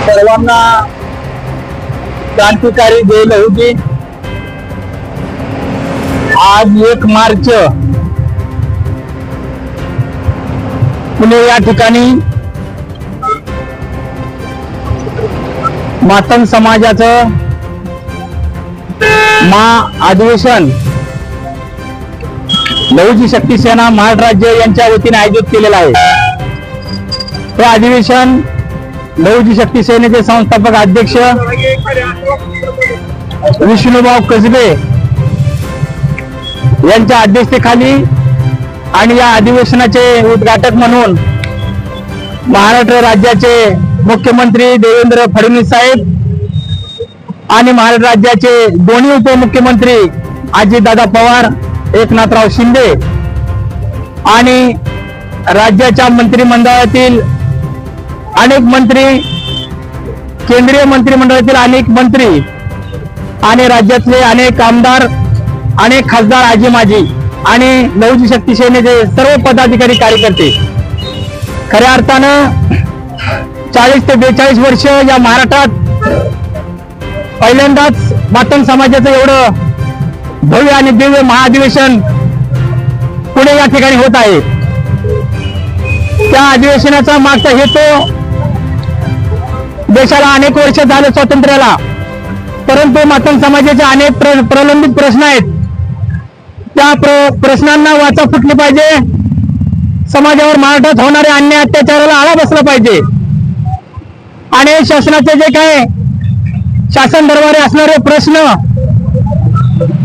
सर्वांना क्रांतिकारी जय लहुजी। आज 1 मार्च पुणे या ठिकाणी मातंग समाजाचं महाअधिवेशन लहुजी शक्ती सेना महाराष्ट्र राज्य यांच्या वतीने आयोजित केलेलं आहे। हे अधिवेशन लहुजी शक्ती सेनेचे संस्थापक अध्यक्ष विष्णुभाऊ कसबे यांच्या अध्यक्षतेखाली आणि या अधिवेशनाचे उद्घाटक म्हणून महाराष्ट्र राज्याचे मुख्यमंत्री देवेंद्र फडणवीस साहेब आणि महाराष्ट्र राज्याचे दोन्ही उपमुख्यमंत्री अजितदादा पवार, एकनाथराव शिंदे आणि राज्याच्या मंत्रिमंडळातील अनेक मंत्री, केंद्रीय मंत्रिमंडळातील अनेक मंत्री आणि राज्यातले अनेक आमदार, अनेक खासदार, आजी माजी आणि लहुजी शक्ती सेनेचे सर्व पदाधिकारी, कार्यकर्ते खऱ्या अर्थानं 40 ते 42 वर्ष या महाराष्ट्रात पहिल्यांदाच मातंग समाजाचं एवढं भव्य आणि दिव्य महाअधिवेशन पुणे या ठिकाणी होत आहे। त्या अधिवेशनाचा मागचा हेतू देशाला अनेक वर्ष झाले स्वातंत्र्याला, परंतु मातंग समाजाचे अनेक प्रलंबित प्रश्न आहेत। त्या प्रश्नांना वाचा फुटली पाहिजे, समाजावर महाराष्ट्रात होणाऱ्या अन्याय अत्याचाराला आळा बसला पाहिजे आणि शासनाचे जे काय शासन दरबारी असणारे प्रश्न,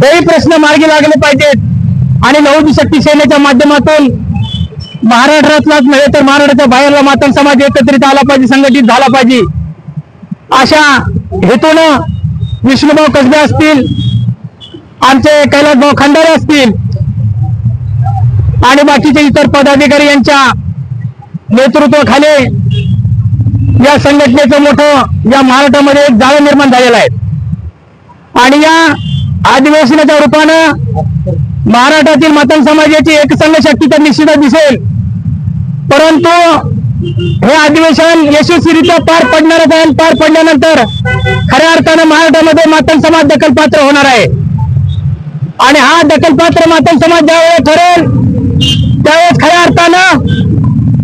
तेही प्रश्न मार्गी लागले पाहिजेत आणि लहुजी शक्ती सेनेच्या माध्यमातून महाराष्ट्रातलाच नव्हे तर महाराष्ट्राच्या बाहेरला मातंग समाज एकत्रित आला पाहिजे, संघटित झाला पाहिजे। अशा हेतूनं विष्णुभाऊ कसबे असतील, आमचे कैलासभाऊ खंडारे असतील आणि बाकीचे इतर पदाधिकारी यांच्या नेतृत्वाखाली या संघटनेचं मोठं या महाराष्ट्रामध्ये एक जाळं निर्माण झालेलं आहे आणि या अधिवेशनाच्या रूपानं महाराष्ट्रातील मातंग समाजाची एकसंघ शक्ती तर निश्चितच दिसेल, परंतु हे अधिवेशन यशस्वीरित्या पार पडणारच आहे। पार पडल्यानंतर खऱ्या अर्थानं महाराष्ट्रामध्ये मातंग समाज दखलपात्र होणार आहे आणि हा दखलपात्र मातंग समाज ज्यावेळेस ठरेल त्यावेळेस खऱ्या अर्थानं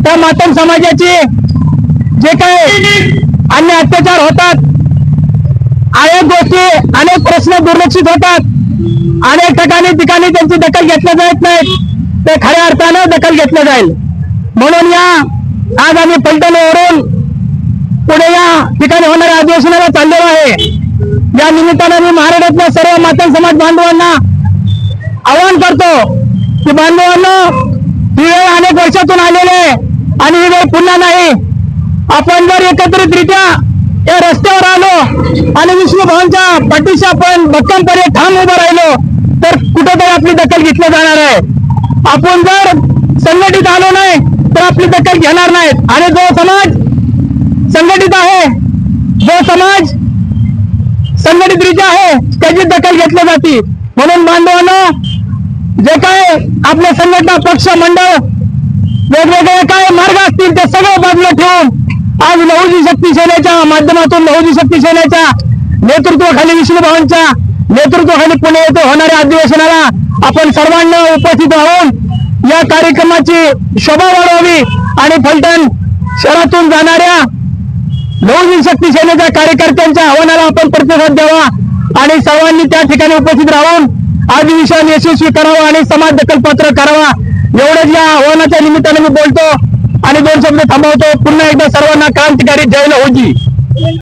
त्या मातंग समाजाची जे काही अन्य अत्याचार होतात, अनेक गोष्टी, अनेक प्रश्न दुर्लक्षित होतात, अनेक ठिकाणी त्यांची दखल घेतली जात नाही, ते खऱ्या अर्थानं दखल घेतलं जाईल। म्हणून आज आम्ही फलटणवरून पुणे या ठिकाणी होणाऱ्या अधिवेशनाला चाललेलो आहे। या निमित्तानं मी महाराष्ट्रातल्या सर्व मातंग समाज बांधवांना आवाहन करतो की बांधवांनो, ही वेळ अनेक वर्षातून आलेली आहे आणि ही वेळ पुन्हा नाही। आपण जर एकत्रितरित्या या रस्त्यावर आलो आणि विष्णुभाऊंच्या पाठीशी आपण भक्कमपणे ठाम उभं राहिलो तर कुठेतरी आपली दखल घेतली जाणार आहे। आपण जर संघटित आलो नाही तर आपली दखल घेणार नाहीत आणि जो समाज संघटित आहे, जो समाज संघटितरित्या आहे, त्याची दखल घेतली जाते। म्हणून बांधवांनो, जे काय आपले संघटना, पक्ष, मंडळ, वेगवेगळे काय मार्ग असतील ते सगळे बाजूला ठेवून आज लहुजी शक्ती सेनेच्या माध्यमातून, लहुजी शक्ती सेनेच्या नेतृत्वाखाली, विष्णुभाऊंच्या नेतृत्वाखाली पुणे येथे होणाऱ्या अधिवेशनाला आपण सर्वांना उपस्थित राहून या कार्यक्रमाची शोभा वाढवावी आणि फलटण शहरातून जाणाऱ्या लहुजी शक्ती सेनेच्या कार्यकर्त्यांच्या आव्हानाला आपण प्रतिसाद द्यावा आणि सर्वांनी त्या ठिकाणी उपस्थित राहून अधिवेशन यशस्वी करावं आणि समाज दखलपात्र करावा, एवढंच या आव्हानाच्या निमित्ताने मी बोलतो आणि 2 शब्द थांबवतो। पुन्हा एकदा सर्वांना क्रांतिकारी जय लहुजी।